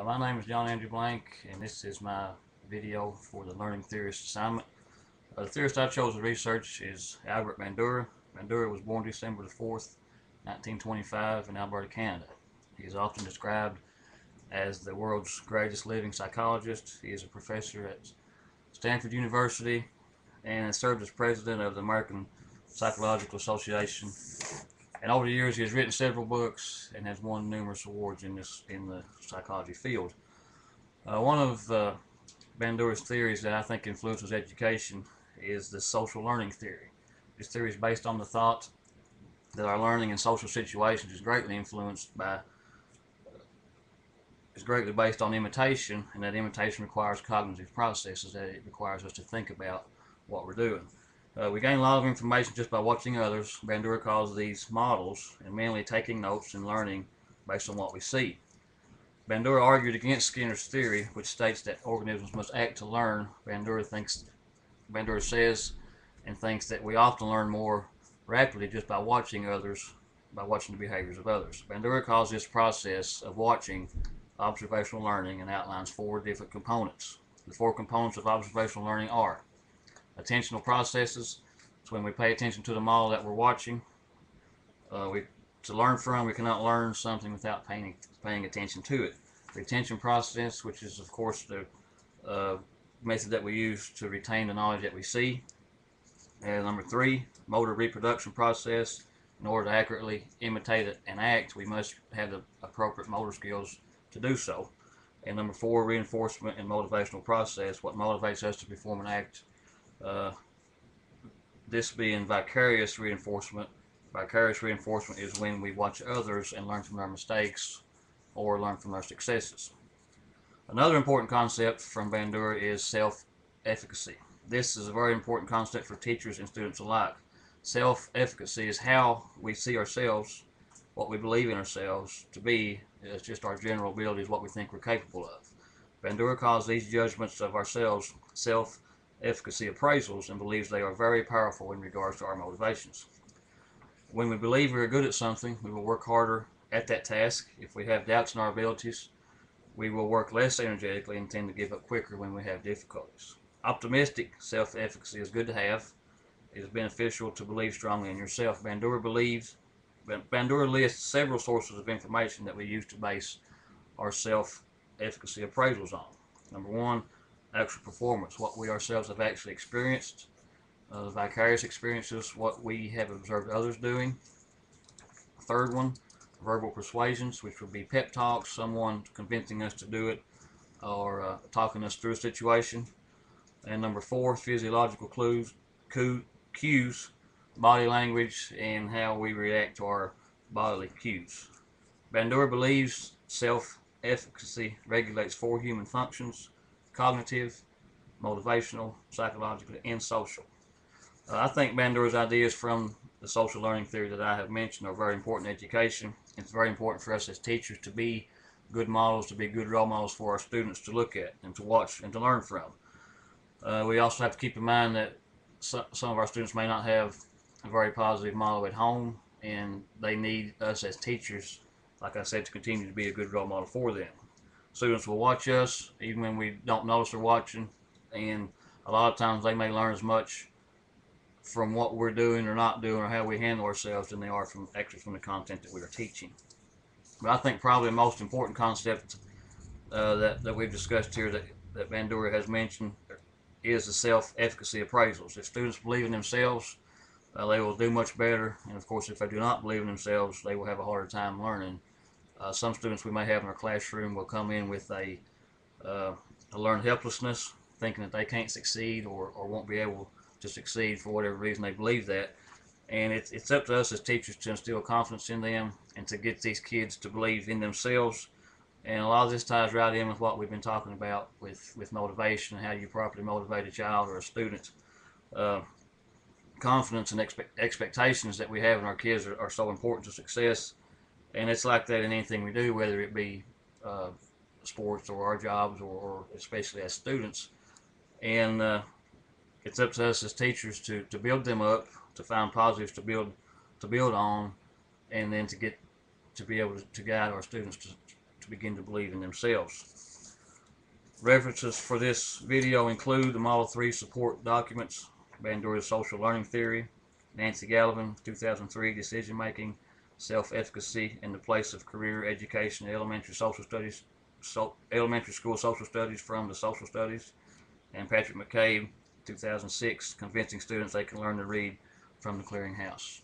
My name is John Andrew Blank, and this is my video for the Learning Theorist assignment. The theorist I chose to research is Albert Bandura. Bandura was born December the 4th, 1925 in Alberta, Canada. He is often described as the world's greatest living psychologist. He is a professor at Stanford University and has served as president of the American Psychological Association. And over the years, he has written several books and has won numerous awards in the psychology field. One of Bandura's theories that I think influences education is the social learning theory. This theory is based on the thought that our learning in social situations is greatly based on imitation, and that imitation requires cognitive processes, that it requires us to think about what we're doing. We gain a lot of information just by watching others. Bandura calls these models, and mainly taking notes and learning based on what we see. Bandura argued against Skinner's theory, which states that organisms must act to learn. Bandura says and thinks that we often learn more rapidly just by watching the behaviors of others. Bandura calls this process of watching observational learning and outlines 4 different components. The 4 components of observational learning are attentional processes. So when we pay attention to the model that we're watching, to learn from, we cannot learn something without paying attention to it. The attention process, which is of course the method that we use to retain the knowledge that we see. And number 3, motor reproduction process. In order to accurately imitate and act, we must have the appropriate motor skills to do so. And number 4, reinforcement and motivational process, what motivates us to perform an act. This being vicarious reinforcement. Vicarious reinforcement is when we watch others and learn from their mistakes or learn from their successes. Another important concept from Bandura is self-efficacy. This is a very important concept for teachers and students alike. Self-efficacy is how we see ourselves, what we believe in ourselves to be, is just our general abilities, what we think we're capable of. Bandura calls these judgments of ourselves self-efficacy appraisals and believes they are very powerful in regards to our motivations. When we believe we are good at something, we will work harder at that task. If we have doubts in our abilities, we will work less energetically and tend to give up quicker when we have difficulties. Optimistic self-efficacy is good to have. It is beneficial to believe strongly in yourself. Bandura lists several sources of information that we use to base our self-efficacy appraisals on. Number 1, actual performance, what we ourselves have actually experienced. The vicarious experiences, what we have observed others doing. Third one, verbal persuasions, which would be pep talks, someone convincing us to do it or talking us through a situation. And number 4, physiological cues, body language, and how we react to our bodily cues. Bandura believes self-efficacy regulates 4 human functions: cognitive, motivational, psychological, and social. I think Bandura's ideas from the social learning theory that I have mentioned are very important in education. It's very important for us as teachers to be good models, to be good role models for our students to look at and to watch and to learn from. We also have to keep in mind that some of our students may not have a very positive model at home, and they need us as teachers, like I said, to continue to be a good role model for them. Students will watch us even when we don't notice they're watching, and a lot of times they may learn as much from what we're doing or not doing or how we handle ourselves than they are from the content that we are teaching. But I think probably the most important concept that we've discussed here that Bandura has mentioned is the self-efficacy appraisals. If students believe in themselves, they will do much better, and of course if they do not believe in themselves, they will have a harder time learning. Some students we may have in our classroom will come in with a learned helplessness, thinking that they can't succeed or won't be able to succeed for whatever reason they believe that. And it's up to us as teachers to instill confidence in them and to get these kids to believe in themselves. And a lot of this ties right in with what we've been talking about with motivation and how you properly motivate a child or a student. Confidence and expectations that we have in our kids are so important to success. And it's like that in anything we do, whether it be sports or our jobs or especially as students. And it's up to us as teachers to build them up, to find positives to build on, and then to be able to guide our students to begin to believe in themselves. References for this video include the Model 3 support documents, Bandura's Social Learning Theory, Nancy Gallivan, 2003, Decision Making, Self-Efficacy in the Place of Career Education, Elementary Social Studies, Elementary School Social Studies from the Social Studies, and Patrick McCabe, 2006, Convincing Students They Can Learn to Read from the Clearinghouse.